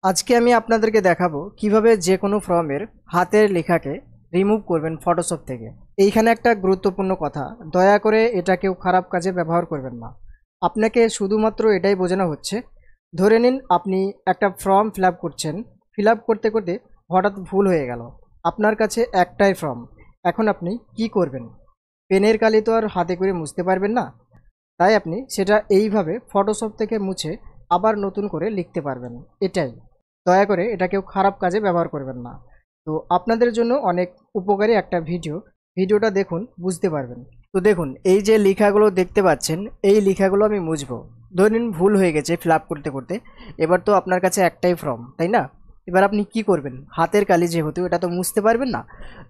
আজকে আমি আপনাদেরকে দেখাবো কিভাবে যে কোনো ফর্মের হাতের লেখাকে রিমুভ করবেন ফটোশপ থেকে। এইখানে একটা গুরুত্বপূর্ণ কথা, দয়া করে এটা কেউ খারাপ কাজে ব্যবহার করবেন না। আপনাকে শুধুমাত্র এটাই বোঝানো হচ্ছে, ধরে নিন আপনি একটা ফর্ম ফিল আপ করছেন, ফিল আপ করতে করতে হঠাৎ ভুল হয়ে গেল। আপনার কাছে একটাই ফর্ম, এখন আপনি কি করবেন? পেনের কালি তো আর হাতে করে মুছতে পারবেন না, তাই আপনি সেটা এইভাবে ফটোশপ থেকে মুছে আবার নতুন করে লিখতে পারবেন। এটাই, দয়া করে এটা কেউ খারাপ কাজে ব্যবহার করবেন না। তো আপনাদের জন্য অনেক উপকারী একটা ভিডিওটা দেখুন, বুঝতে পারবেন। তো দেখুন, এই যে লেখাগুলো দেখতে পাচ্ছেন, এই লেখাগুলো আমি মুছবো। ধরুন ভুল হয়ে গেছে ফিল আপ করতে করতে, এবার তো আপনার কাছে একটাই ফর্ম, তাই না? এবার আপনি কি করবেন? হাতের কালি যেহেতু, এটা তো মুছতে পারবেন না,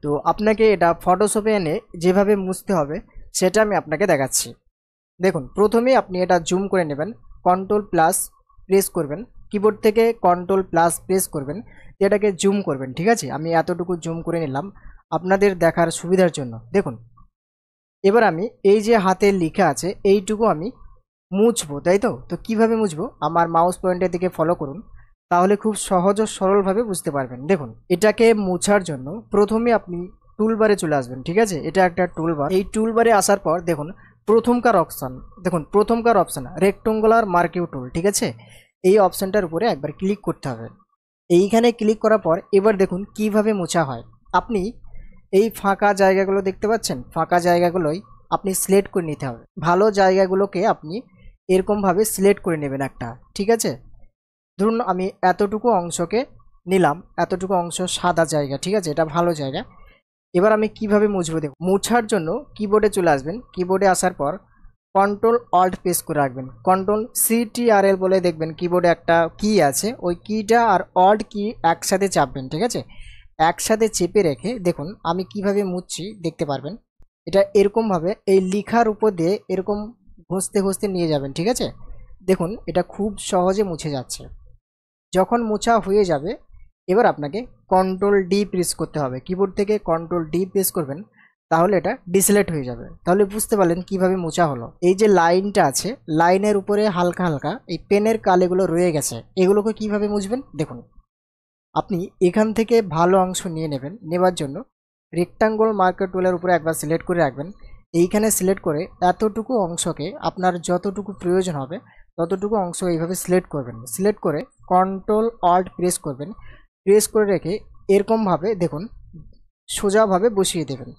তো আপনাকে এটা ফটোশপে এনে যেভাবে মুছতে হবে সেটা আমি আপনাকে দেখাচ্ছি। দেখুন, প্রথমেই আপনি এটা জুম করে নেবেন, কন্ট্রোল প্লাস প্রেস করবেন, কিবোর্ড থেকে কন্ট্রোল প্লাস প্রেস করবেন, এটাকে জুম করবেন। ঠিক আছে, আমি এতটুকু জুম করে নিলাম আপনাদের দেখার সুবিধার জন্য। দেখুন, এবার আমি এই যে হাতে লেখা আছে এইটুকু আমি মুছবো, তাই তো? তো কিভাবে মুছবো? আমার মাউস পয়েন্টের দিকে ফলো করুন, তাহলে খুব সহজ ও সরলভাবে বুঝতে পারবেন। দেখুন, এটাকে মোছার জন্য প্রথমে আপনি টুলবারে চলে আসবেন। ঠিক আছে, এটা একটা টুলবার। এই টুলবারে আসার পর দেখুন প্রথমকার অপশান রেক্ট্যাঙ্গুলার মার্কিং টুল। ঠিক আছে, এই অপশানটার উপরে একবার ক্লিক করতে হবে। এইখানে ক্লিক করার পর এবার দেখুন কিভাবে মোছা হয়। আপনি এই ফাঁকা জায়গাগুলো দেখতে পাচ্ছেন, ফাঁকা জায়গাগুলোই আপনি সিলেক্ট করে নিতে হবে। ভালো জায়গাগুলোকে আপনি এরকমভাবে সিলেক্ট করে নেবেন একটা। ঠিক আছে, ধরুন আমি এতটুকু অংশকে নিলাম, এতটুকু অংশ সাদা জায়গা। ঠিক আছে, এটা ভালো জায়গা। এবার আমি কিভাবে মুছবো? দেখুন, মোছার জন্য কিবোর্ডে চলে আসবেন, কিবোর্ডে আসার পর কন্ট্রোল অল্ট প্রেস করে রাখবেন, কন্ট্রোল CTRL বলে দেখবেন কিবোর্ডে একটা কি আছে, ওই কিটা আর অল্ট কি একসাথে চাপবেন। ঠিক আছে, একসাথে চেপে রেখে দেখুন আমি কিভাবে মুছছি দেখতে পারবেন। এটা এরকমভাবে এই লেখার উপর দিয়ে এরকম ঘষতে ঘষতে নিয়ে যাবেন। ঠিক আছে, দেখুন এটা খুব সহজে মুছে যাচ্ছে। যখন মোছা হয়ে যাবে, এবার আপনাকে কন্ট্রোল ডি প্রেস করতে হবে, কিবোর্ড থেকে কন্ট্রোল ডি প্রেস করবেন, তাহলে এটা ডিসলেক্ট হয়ে যাবে। তাহলে বুঝতে পারলেন কিভাবে মোছা হলো। এই যে লাইনটা আছে, লাইনের উপরে হালকা হালকা এই পেনের কালিগুলো রয়ে গেছে, এগুলোকে কিভাবে মুছবেন? দেখুন, আপনি এখান থেকে ভালো অংশ নিয়ে নেবেন। নেবার জন্য রেক্টাঙ্গল মার্কার টুলের উপরে একবার সিলেক্ট করে রাখবেন। এইখানে সিলেক্ট করে এতটুকু অংশকে আপনার যতটুকু প্রয়োজন হবে ততটুকু অংশ এইভাবে সিলেক্ট করবেন। সিলেক্ট করে কন্ট্রোল অল্ট প্রেস করবেন, প্রেস করে রেখে এরকমভাবে দেখুন সোজাভাবে বসিয়ে দেবেন।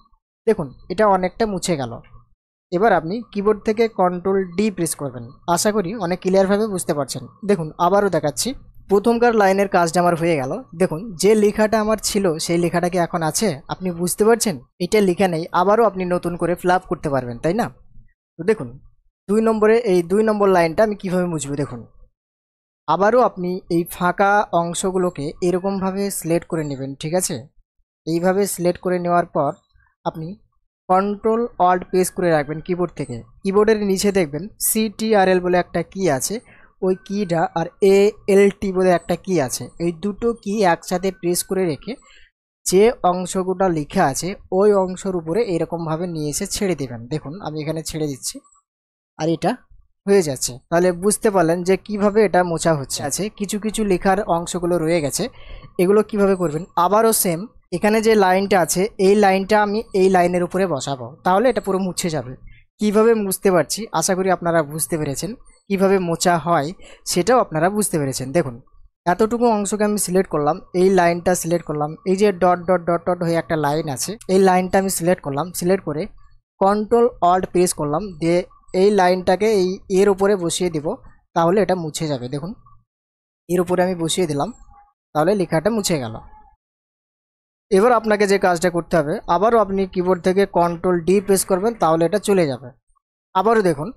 দেখুন এটা অনেকটা মুছে গেল। এবার আপনি কিবোর্ড থেকে কন্ট্রোল ডি প্রেস করবেন। আশা করি অনেক ক্লিয়ারভাবে বুঝতে পারছেন। দেখুন আবারও দেখাচ্ছি, প্রথমকার লাইনের কাজটা আমার হয়ে গেল। দেখুন যে লেখাটা আমার ছিল সেই লেখাটা কি এখন আছে? আপনি বুঝতে পারছেন? এটা লেখা নেই, আবারও আপনি নতুন করে ফিল আপ করতে পারবেন, তাই না? তো দেখুন এই 2 নম্বর লাইনটা আমি কিভাবে মুছবো। দেখুন, আবারও আপনি এই ফাঁকা অংশগুলোকে এরকমভাবে সিলেক্ট করে নেবেন। ঠিক আছে, এইভাবে সিলেক্ট করে নেওয়ার পর আপনি কন্ট্রোল অল্ট প্রেস করে রাখবেন কিবোর্ড থেকে। কিবোর্ডের নিচে দেখবেন CTRL বলে একটা কি আছে, ওই কিটা আর ALT বলে একটা কি আছে, এই দুটো কি একসাথে প্রেস করে রেখে যে অংশগুলো লেখা আছে ওই অংশের উপরে এরকমভাবে নিয়ে এসে ছেড়ে দেবেন। দেখুন আমি এখানে ছেড়ে দিচ্ছি, আর এটা হয়ে যাচ্ছে। তাহলে বুঝতে পারলেন যে কিভাবে এটা মোছা হচ্ছে। আছে কিছু কিছু লেখার অংশগুলো রয়ে গেছে, এগুলো কিভাবে করবেন? আবারও সেম, এখানে যে লাইনটা আছে এই লাইনটা আমি এই লাইনের উপরে বসাবো, তাহলে এটা পুরো মুছে যাবে। কিভাবে মুছতে পারছি আশা করি আপনারা বুঝতে পেরেছেন, কিভাবে মোছা হয় সেটাও আপনারা বুঝতে পেরেছেন। দেখুন এতটুকু অংশকে আমি সিলেক্ট করলাম, এই লাইনটা সিলেক্ট করলাম, এই যে ডট ডট ডট ডট হয়ে একটা লাইন আছে এই লাইনটা আমি সিলেক্ট করলাম, সিলেক্ট করে কন্ট্রোল অল্ট প্রেস করলাম, দিয়ে এই লাইনটাকে এর উপরে বসিয়ে দিব, তাহলে এটা মুছে যাবে। দেখুন এর উপরে আমি বসিয়ে দিলাম, তাহলে লেখাটা মুছে গেল। এবার আপনাকে যে কাজটা করতে হবে, আবারও আপনি কিবোর্ড থেকে কন্ট্রোল ডি প্রেস করবেন, তাহলে এটা চলে যাবে। আবারও দেখুন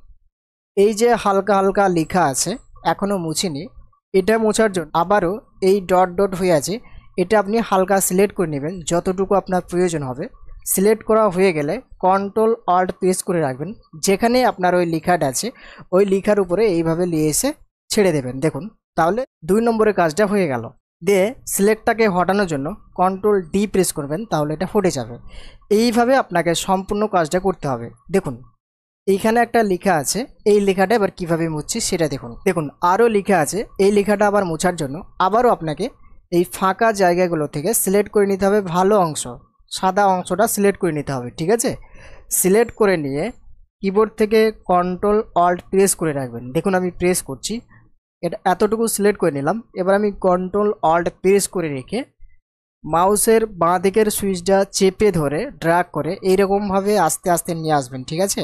এই যে হালকা হালকা লেখা আছে এখনও মুছিনি, এটা মোছার জন্য আবারও এই ডট ডট হয়ে আছে, এটা আপনি হালকা সিলেক্ট করে নেবেন যতটুকু আপনার প্রয়োজন হবে। সিলেক্ট করা হয়ে গেলে কন্ট্রোল অল্ট প্রেস করে রাখবেন, যেখানে আপনার ওই লেখাটা আছে ওই লেখার উপরে এইভাবে নিয়ে এসে ছেড়ে দেবেন। দেখুন তাহলে 2 নম্বরের কাজটা হয়ে গেল। দিয়ে সিলেক্টটাকে হটানোর জন্য কন্ট্রোল ডি প্রেস করবেন, তাহলে এটা হটে যাবে। এইভাবে আপনাকে সম্পূর্ণ কাজটা করতে হবে। দেখুন এইখানে একটা লেখা আছে, এই লেখাটা এবার কিভাবে মুছছি সেটা দেখুন। দেখুন আরও লেখা আছে, এই লেখাটা আবার মোছার জন্য আবারও আপনাকে এই ফাঁকা জায়গাগুলো থেকে সিলেক্ট করে নিতে হবে ভালো অংশ, সাদা অংশটা সিলেক্ট করে নিতে হবে। ঠিক আছে, সিলেক্ট করে নিয়ে কিবোর্ড থেকে কন্ট্রোল অল্ট প্রেস করে রাখবেন। দেখুন আমি প্রেস করছি, এটা এতটুকু সিলেক্ট করে নিলাম। এবার আমি কন্ট্রোল অল্ট প্রেস করে রেখে মাউসের বাঁ দিকের সুইচটা চেপে ধরে ড্র্যাগ করে এইরকমভাবে আস্তে আস্তে নিয়ে আসবেন। ঠিক আছে,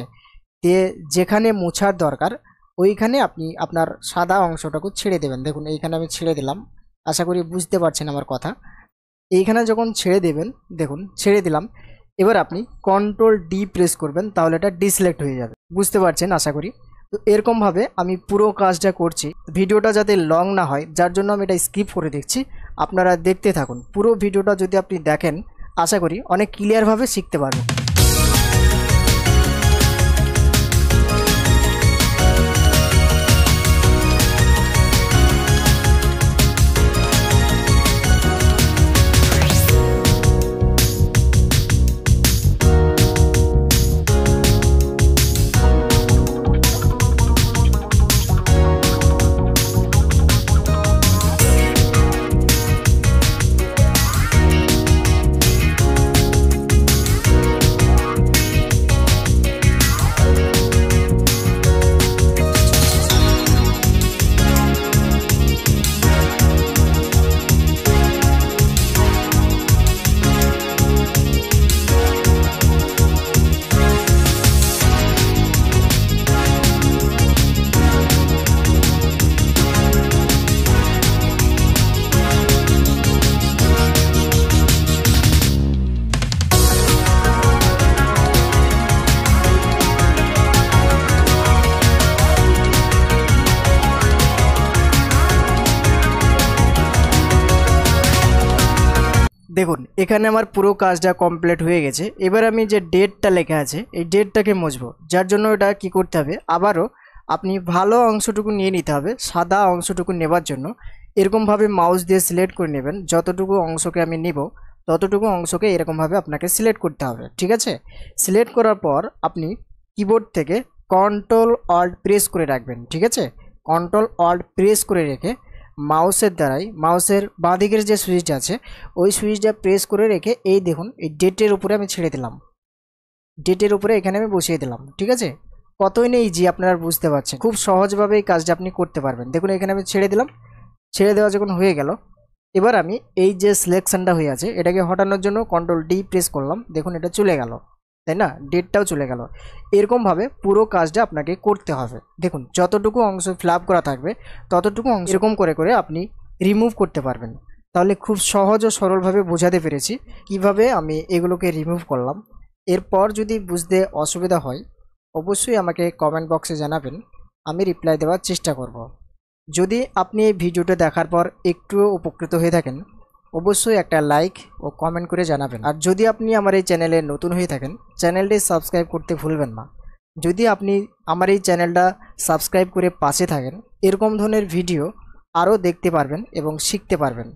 দিয়ে যেখানে মোছার দরকার ওইখানে আপনি আপনার সাদা অংশটাকে ছেড়ে দেবেন। দেখুন এইখানে আমি ছেড়ে দিলাম, আশা করি বুঝতে পারছেন আমার কথা। এইখানে যখন ছেড়ে দেবেন, দেখুন ছেড়ে দিলাম, এবার আপনি কন্ট্রোল ডি প্রেস করবেন, তাহলে এটা ডিসিলেক্ট হয়ে যাবে। বুঝতে পারছেন আশা করি। তো এরকমভাবে আমি পুরো কাজটা করছি, ভিডিওটা যাতে লং না হয় যার জন্য আমি এটা স্কিপ করে দেখছি। আপনারা দেখতে থাকুন, পুরো ভিডিওটা যদি আপনি দেখেন আশা করি অনেক ক্লিয়ারভাবে শিখতে পারবেন। দেখুন এখানে আমার পুরো কাজটা কমপ্লিট হয়ে গেছে। এবার আমি যে ডেটটা লেখা আছে এই ডেটটাকে মুছবো, যার জন্য এটা কি করতে হবে, আবারও আপনি ভালো অংশটুকু নিয়ে নিতে হবে। সাদা অংশটুকু নেবার জন্য এরকমভাবে মাউস দিয়ে সিলেক্ট করে নেবেন। যতটুকু অংশকে আমি নিব ততটুকু অংশকে এরকমভাবে আপনাকে সিলেক্ট করতে হবে। ঠিক আছে, সিলেক্ট করার পর আপনি কিবোর্ড থেকে কন্ট্রোল অল্ট প্রেস করে রাখবেন। ঠিক আছে, কন্ট্রোল অল্ট প্রেস করে রেখে মাউসের দ্বারাই মাউসের বাঁ দিকের যে সুইচটা আছে ওই সুইচটা প্রেস করে রেখে এই দেখুন এই ডেটের উপরে আমি ছেড়ে দিলাম, ডেটের উপরে এখানে আমি বসিয়ে দিলাম। ঠিক আছে, কতই না ইজি, আপনারা বুঝতে পারছেন, খুব সহজভাবে এই কাজটা আপনি করতে পারবেন। দেখুন এখানে আমি ছেড়ে দিলাম, ছেড়ে দেওয়া যখন হয়ে গেল এবার আমি এই যে সিলেকশনটা হয়ে আছে এটাকে হটানোর জন্য কন্ট্রোল ডি প্রেস করলাম। দেখুন এটা চলে গেল, তাই না, ডেটটাও চলে গেল। এরকমভাবে পুরো কাজটা আপনাকে করতে হবে। দেখুন যতটুকু অংশ ফিল আপ করা থাকবে ততটুকু অংশ এরকম করে করে আপনি রিমুভ করতে পারবেন। তাহলে খুব সহজ ও সরলভাবে বোঝাতে পেরেছি কিভাবে আমি এগুলোকে রিমুভ করলাম। এরপর যদি বুঝতে অসুবিধা হয় অবশ্যই আমাকে কমেন্ট বক্সে জানাবেন, আমি রিপ্লাই দেওয়ার চেষ্টা করব। যদি আপনি এই ভিডিওটা দেখার পর একটুও উপকৃত হয়ে থাকেন অবশ্যই একটা লাইক ও কমেন্ট করে জানাবেন। আর যদি আপনি আমার এই চ্যানেলে নতুন হয়ে থাকেন চ্যানেলটি সাবস্ক্রাইব করতে ভুলবেন না। যদি আপনি আমার এই চ্যানেলটা সাবস্ক্রাইব করে পাশে থাকেন এরকম ধরনের ভিডিও আরও দেখতে পারবেন এবং শিখতে পারবেন।